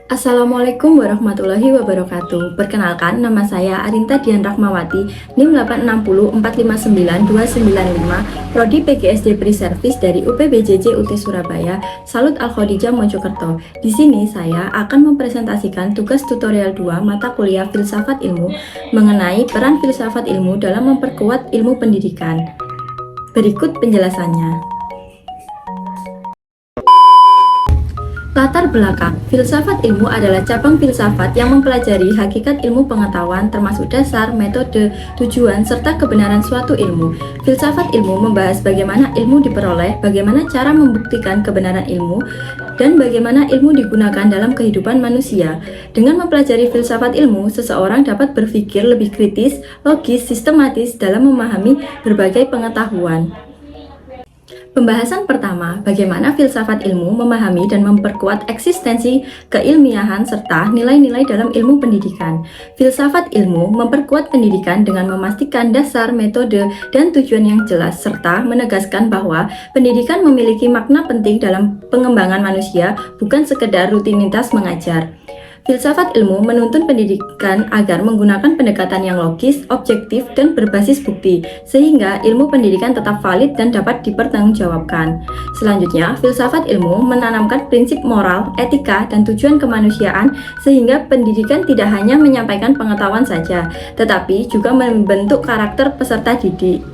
Assalamualaikum warahmatullahi wabarakatuh. Perkenalkan, nama saya Arinta Dian Rahmawati, NIM 860459295, Prodi PGSD Pre-Service dari UPBJJ UT Surabaya, Salut Al-Khadijah Mojokerto. Di sini saya akan mempresentasikan tugas tutorial 2 mata kuliah Filsafat Ilmu mengenai peran filsafat ilmu dalam memperkuat ilmu pendidikan. Berikut penjelasannya. Latar belakang, filsafat ilmu adalah cabang filsafat yang mempelajari hakikat ilmu pengetahuan termasuk dasar, metode, tujuan, serta kebenaran suatu ilmu. Filsafat ilmu membahas bagaimana ilmu diperoleh, bagaimana cara membuktikan kebenaran ilmu, dan bagaimana ilmu digunakan dalam kehidupan manusia. Dengan mempelajari filsafat ilmu, seseorang dapat berpikir lebih kritis, logis, sistematis dalam memahami berbagai pengetahuan. Pembahasan pertama, bagaimana filsafat ilmu memahami dan memperkuat eksistensi keilmiahan serta nilai-nilai dalam ilmu pendidikan. Filsafat ilmu memperkuat pendidikan dengan memastikan dasar, metode, dan tujuan yang jelas serta menegaskan bahwa pendidikan memiliki makna penting dalam pengembangan manusia, bukan sekedar rutinitas mengajar. Filsafat ilmu menuntun pendidikan agar menggunakan pendekatan yang logis, objektif, dan berbasis bukti, sehingga ilmu pendidikan tetap valid dan dapat dipertanggungjawabkan. Selanjutnya, filsafat ilmu menanamkan prinsip moral, etika, dan tujuan kemanusiaan, sehingga pendidikan tidak hanya menyampaikan pengetahuan saja, tetapi juga membentuk karakter peserta didik.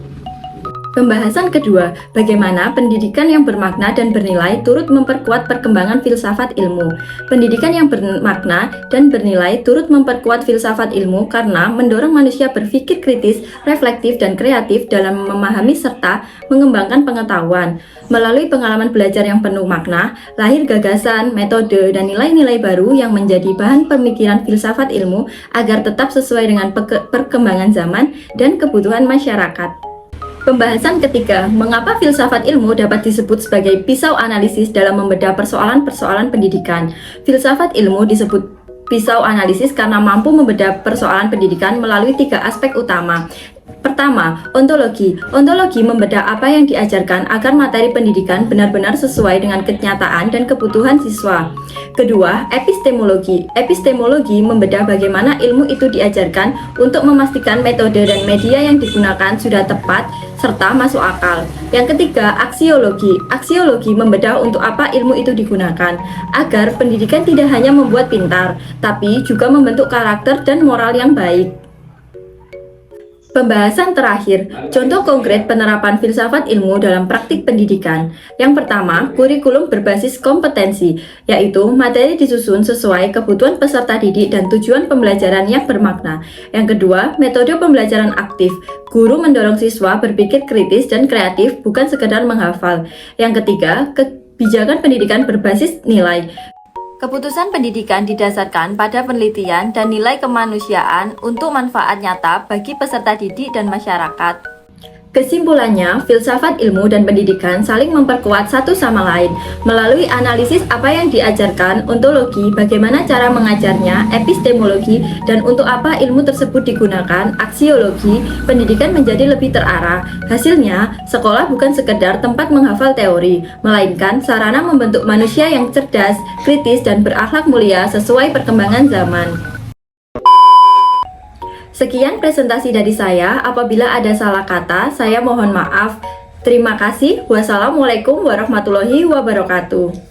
Pembahasan kedua, bagaimana pendidikan yang bermakna dan bernilai turut memperkuat perkembangan filsafat ilmu. Pendidikan yang bermakna dan bernilai turut memperkuat filsafat ilmu karena mendorong manusia berpikir kritis, reflektif, dan kreatif dalam memahami serta mengembangkan pengetahuan. Melalui pengalaman belajar yang penuh makna, lahir gagasan, metode, dan nilai-nilai baru yang menjadi bahan pemikiran filsafat ilmu agar tetap sesuai dengan perkembangan zaman dan kebutuhan masyarakat. Pembahasan ketiga, mengapa filsafat ilmu dapat disebut sebagai pisau analisis dalam membedah persoalan-persoalan pendidikan. Filsafat ilmu disebut pisau analisis karena mampu membedah persoalan pendidikan melalui 3 aspek utama. Pertama, ontologi. Ontologi membedah apa yang diajarkan agar materi pendidikan benar-benar sesuai dengan kenyataan dan kebutuhan siswa. Kedua, epistemologi. Epistemologi membedah bagaimana ilmu itu diajarkan untuk memastikan metode dan media yang digunakan sudah tepat serta masuk akal. Yang ketiga, aksiologi. Aksiologi membedah untuk apa ilmu itu digunakan, agar pendidikan tidak hanya membuat pintar, tapi juga membentuk karakter dan moral yang baik. Pembahasan terakhir, contoh konkret penerapan filsafat ilmu dalam praktik pendidikan. Yang pertama, kurikulum berbasis kompetensi, yaitu materi disusun sesuai kebutuhan peserta didik dan tujuan pembelajaran yang bermakna. Yang kedua, metode pembelajaran aktif. Guru mendorong siswa berpikir kritis dan kreatif, bukan sekedar menghafal. Yang ketiga, kebijakan pendidikan berbasis nilai. Keputusan pendidikan didasarkan pada penelitian dan nilai kemanusiaan untuk manfaat nyata bagi peserta didik dan masyarakat. Kesimpulannya, filsafat ilmu dan pendidikan saling memperkuat satu sama lain melalui analisis apa yang diajarkan, ontologi, bagaimana cara mengajarnya, epistemologi, dan untuk apa ilmu tersebut digunakan, aksiologi, pendidikan menjadi lebih terarah. Hasilnya, sekolah bukan sekedar tempat menghafal teori, melainkan sarana membentuk manusia yang cerdas, kritis, dan berakhlak mulia sesuai perkembangan zaman. Sekian presentasi dari saya. Apabila ada salah kata, saya mohon maaf. Terima kasih. Wassalamualaikum warahmatullahi wabarakatuh.